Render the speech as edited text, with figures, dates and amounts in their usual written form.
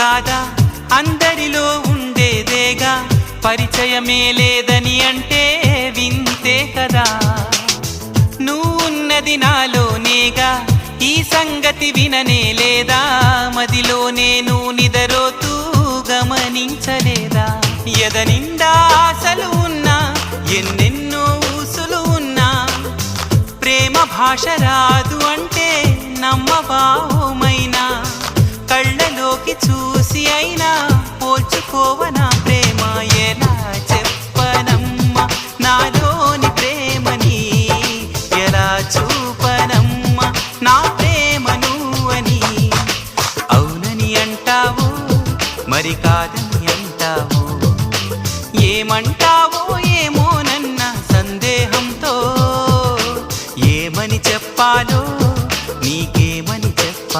కాదా అందరిలో ఉండేదేగా పరిచయమే లేదని అంటే వింతే కదా నువ్వున్నది నాలోనేగా ఈ సంగతి విననే లేదా మదిలో నేను నిదరోతూ గమనించలేదా ఎదనిండా ఆశలు ఉన్నా ఎన్నెన్నో ఊసులు ఉన్నా ప్రేమ భాష రాదు అంటే నమ్మబాహుమైనా కళ్ళలోకి చూసి అయినా పోల్చుకోవనా ప్రేమ ఎలా చెప్పనమ్మా నాలోని ప్రేమని ఎలా చూపనమ్మా నా ప్రేమ నువ్వని అవునని అంటావు మరి కాదని అంటావు ఏమంటావు